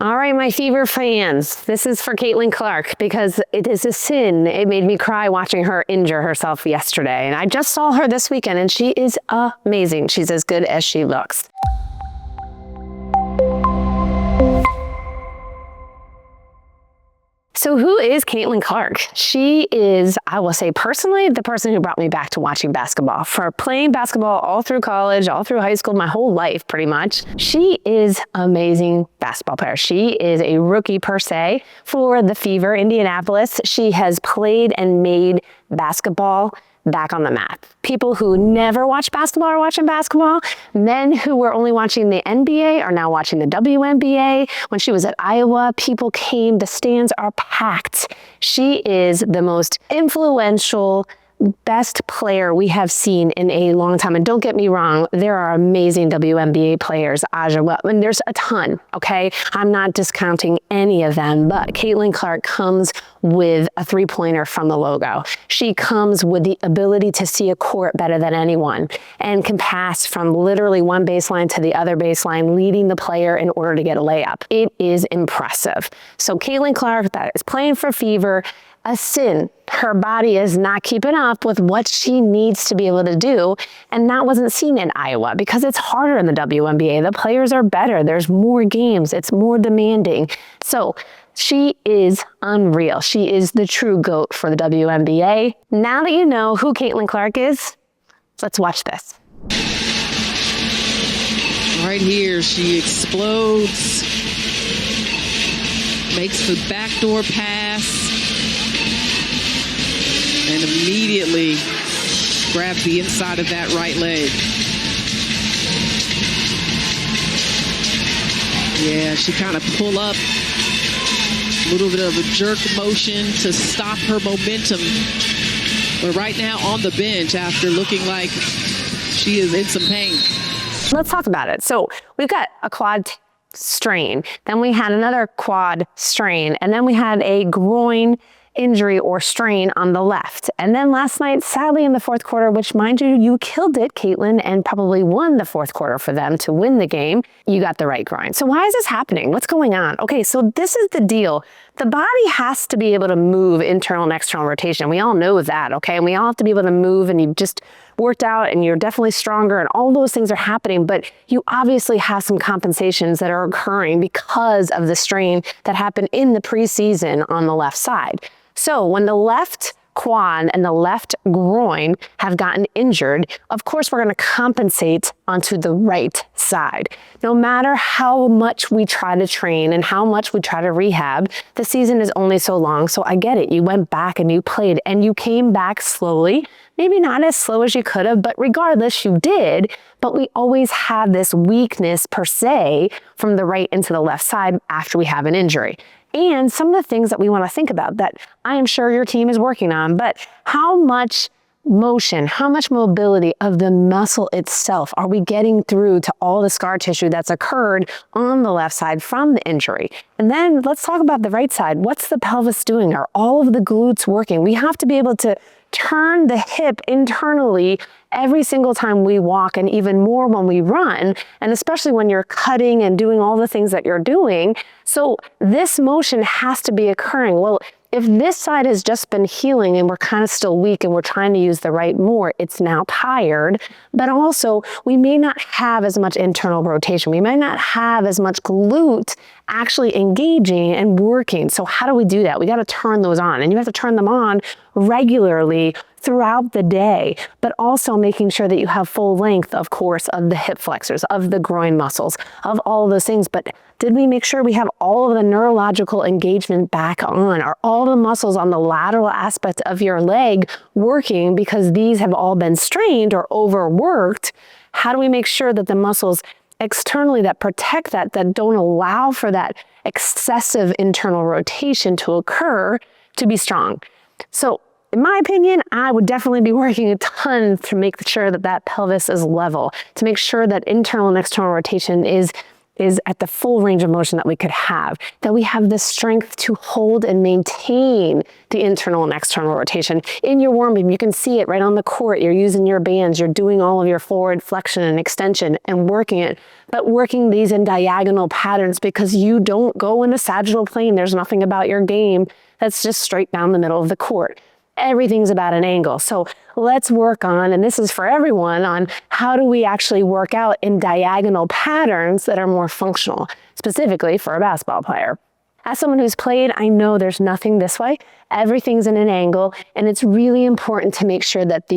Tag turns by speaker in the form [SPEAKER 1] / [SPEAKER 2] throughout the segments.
[SPEAKER 1] All right, my Fever fans, this is for Caitlin Clark because it is a sin. It made me cry watching her injure herself yesterday. And I just saw her this weekend and she is amazing. She's as good as she looks. So who is Caitlin Clark? She is, I will say personally, the person who brought me back to watching basketball. For playing basketball all through college, all through high school, my whole life pretty much. She is an amazing basketball player. She is a rookie per se for the Fever, Indianapolis. She has played and made basketball back on the map. People who never watched basketball are watching basketball. Men who were only watching the NBA are now watching the WNBA. When she was at Iowa, people came, the stands are packed. She is the most influential, best player we have seen in a long time. And don't get me wrong, there are amazing WNBA players, and there's a ton, okay? I'm not discounting any of them, but Caitlin Clark comes with a three-pointer from the logo. She comes with the ability to see a court better than anyone and can pass from literally one baseline to the other baseline, leading the player in order to get a layup. It is impressive. So Caitlin Clark, that is playing for Fever, a sin. Her body is not keeping up with what she needs to be able to do, and that wasn't seen in Iowa because it's harder in the WNBA. The players are better. There's more games. It's more demanding. So she is unreal. She is the true GOAT for the WNBA. Now that you know who Caitlin Clark is, let's watch this.
[SPEAKER 2] Right here, she explodes, makes the backdoor pass, and immediately grabs the inside of that right leg. Yeah, she kind of pull up, a little bit of a jerk motion to stop her momentum. But right now on the bench after looking like she is in some pain.
[SPEAKER 1] Let's talk about it. So we've got a quad strain, then we had another quad strain, and then we had a groin injury or strain on the left. And then last night, sadly in the fourth quarter, which mind you, you killed it, Caitlin, and probably won the fourth quarter for them to win the game, you got the right groin. So why is this happening? What's going on? Okay, so this is the deal. The body has to be able to move internal and external rotation. We all know that, okay? And we all have to be able to move, and you just worked out and you're definitely stronger and all those things are happening, but you obviously have some compensations that are occurring because of the strain that happened in the preseason on the left side. So when the left quad and the left groin have gotten injured, of course, we're going to compensate onto the right side. No matter how much we try to train and how much we try to rehab, the season is only so long. So I get it. You went back and you played and you came back slowly. Maybe not as slow as you could have, but regardless, you did. But we always have this weakness per se from the right into the left side after we have an injury. And some of the things that we want to think about that I am sure your team is working on, but how much motion, how much mobility of the muscle itself are we getting through to all the scar tissue that's occurred on the left side from the injury? And then let's talk about the right side. What's the pelvis doing? Are all of the glutes working? We have to be able to turn the hip internally every single time we walk, and even more when we run, and especially when you're cutting and doing all the things that you're doing. So this motion has to be occurring. Well, if this side has just been healing and we're kind of still weak and we're trying to use the right more, it's now tired, but also we may not have as much internal rotation. We might not have as much glute actually engaging and working. So how do we do that? We got to turn those on, and you have to turn them on regularly throughout the day, but also making sure that you have full length, of course, of the hip flexors, of the groin muscles, of all of those things. But did we make sure we have all of the neurological engagement back on? Are all the muscles on the lateral aspect of your leg working because these have all been strained or overworked? How do we make sure that the muscles externally that protect that don't allow for that excessive internal rotation to occur to be strong? So in my opinion, I would definitely be working a ton to make sure that that pelvis is level, to make sure that internal and external rotation is is at the full range of motion that we could have, that we have the strength to hold and maintain the internal and external rotation. In your warm beam, you can see it right on the court. You're using your bands, you're doing all of your forward flexion and extension and working it, but working these in diagonal patterns because you don't go in a sagittal plane. There's nothing about your game that's just straight down the middle of the court. Everything's about an angle. So let's work on, and this is for everyone, on how do we actually work out in diagonal patterns that are more functional, specifically for a basketball player. As someone who's played, I know there's nothing this way. Everything's in an angle, and it's really important to make sure that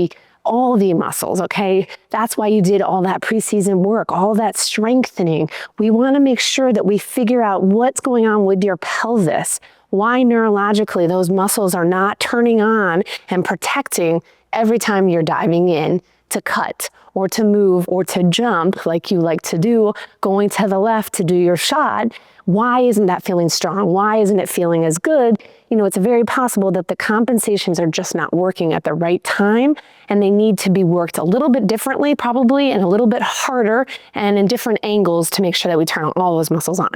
[SPEAKER 1] all the muscles, okay? That's why you did all that preseason work, all that strengthening. We want to make sure that we figure out what's going on with your pelvis, why neurologically those muscles are not turning on and protecting every time you're diving in to cut or to move or to jump like you like to do, going to the left to do your shot. Why isn't that feeling strong? Why isn't it feeling as good? It's very possible that the compensations are just not working at the right time, and they need to be worked a little bit differently probably, and a little bit harder and in different angles to make sure that we turn all those muscles on.